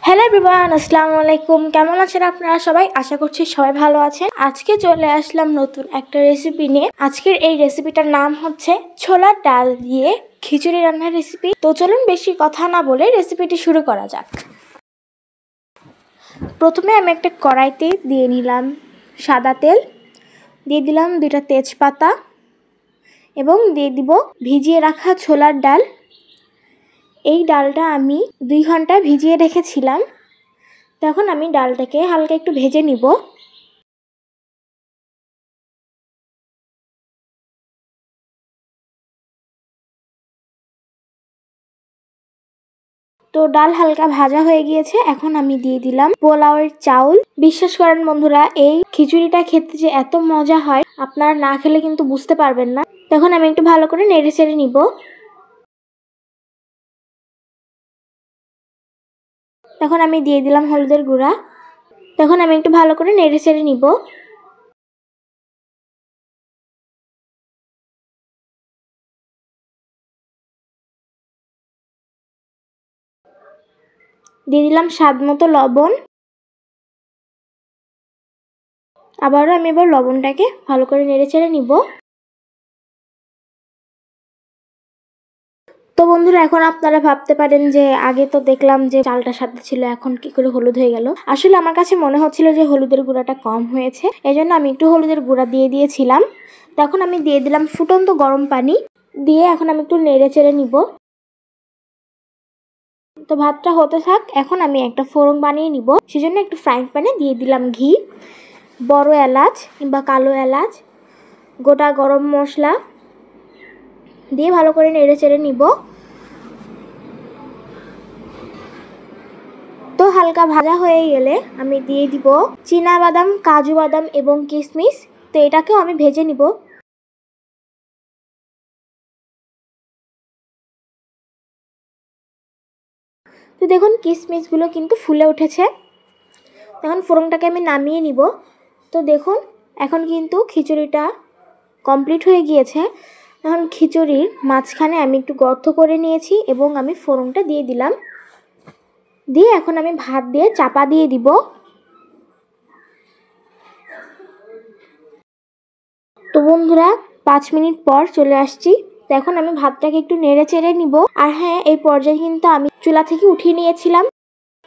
Hello everyone, আসসালামু আলাইকুম। কেমন আছেন আপনারা সবাই? আশা করছি সবাই ভালো আছেন। আজকে চলে আসলাম নতুন একটা রেসিপি নিয়ে। আজকের এই রেসিপিটার নাম হচ্ছে ছোলার ডাল দিয়ে খিচুড়ি রান্নার রেসিপি। তো চলুন বেশি কথা না বলে রেসিপিটি শুরু করা যাক। প্রথমে আমি একটা কড়াইতে দিয়ে নিলাম সাদা তেল, দিয়ে দিলাম 2টা তেজপাতা এবং দিয়ে দিব ভিজিয়ে রাখা ছোলার ডাল। এই ডালটা আমি 2 ঘন্টা ভিজিয়ে রেখেছিলাম। তখন আমি ডালটাকে হালকা একটু ভেজে নিব। তো ডাল হালকা ভাজা হয়ে গিয়েছে, এখন আমি দিয়ে দিলাম পোলাওয়ের চাউল। বিশ্বাস করেন বন্ধুরা, এই খিচুড়িটা খেতে যে এত মজা হয় আপনারা না খেলে কিন্তু বুঝতে পারবেন না। তখন আমি একটু ভালো করে নেড়ে চেড়ে নিব। তখন আমি দিয়ে দিলাম হলুদের গুঁড়া। তখন আমি একটু ভালো করে নেড়ে চেড়ে নিব। দিয়ে দিলাম স্বাদ মতো লবণ। আবারও আমি এবার লবণটাকে ভালো করে নেড়ে চেড়ে নিব। তো বন্ধুরা, এখন আপনারা ভাবতে পারেন যে আগে তো দেখলাম যে চালটা সাদা ছিল, এখন কি করে হলুদ হয়ে গেল? আসলে আমার কাছে মনে হচ্ছিল যে হলুদের গুঁড়াটা কম হয়েছে, এজন্য আমি একটু হলুদের গুঁড়া দিয়ে দিয়েছিলাম। তখন আমি দিয়ে দিলাম ফুটন্ত গরম পানি, দিয়ে এখন আমি একটু নেড়ে চেড়ে নিব। তো ভাতটা হতে থাক, এখন আমি একটা ফোড়ন বানিয়ে নিব। সেজন্য একটু ফ্রাইং প্যানে দিয়ে দিলাম ঘি, বড় এলাচ কিংবা কালো এলাচ, গোটা গরম মশলা দিয়ে ভালো করে নেড়ে চেড়ে নিব। তো হালকা ভাজা হয়ে গেলে আমি দিয়ে দিব চীনা বাদাম, কাজু বাদাম এবং কিশমিশ। তো এটাকেও আমি ভেজে নিব। তো দেখুন কিশমিশগুলো কিন্তু ফুলে উঠেছে। তখন ফোড়নটাকে আমি নামিয়ে নিব। তো দেখুন এখন কিন্তু খিচুড়িটা কমপ্লিট হয়ে গিয়েছে। এখন খিচুড়ির মাঝখানে আমি একটু গর্ত করে নিয়েছি এবং আমি ফোড়নটা দিয়ে দিলাম। দিয়ে এখন আমি ভাত দিয়ে চাপা দিয়ে দিব। তো বন্ধুরা, 5 মিনিট পর চলে আসছি। তো এখন আমি ভাতটাকে একটু নেড়ে চেড়ে নিব। আর হ্যাঁ, এই পর্যায়ে কিন্তু আমি চুলা থেকে উঠিয়ে নিয়েছিলাম।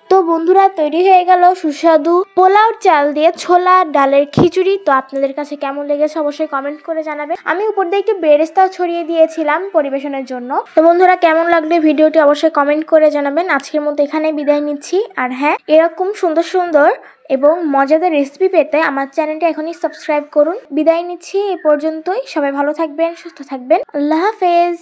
তো বন্ধুরা, তৈরি হয়ে গেল সুস্বাদু পোলাও চাল দিয়ে ছোলা ডালের খিচুড়ি। তো আপনাদের কাছে কেমন লেগেছে অবশ্যই কমেন্ট করে জানাবেন। আমি উপর দিয়ে একটু বেরেস্তাও ছড়িয়ে দিয়েছিলাম পরিবেশনের জন্য। তো বন্ধুরা, কেমন লাগলো ভিডিওটি অবশ্যই কমেন্ট করে জানাবেন। আজকের মতো এখানেই বিদায় নিচ্ছি। আর হ্যাঁ, এরকম সুন্দর সুন্দর এবং মজাদার রেসিপি পেতে আমার চ্যানেলটা এখনই সাবস্ক্রাইব করুন। বিদায় নিচ্ছি এই পর্যন্তই। সবাই ভালো থাকবেন, সুস্থ থাকবেন। আল্লাহ হাফেজ।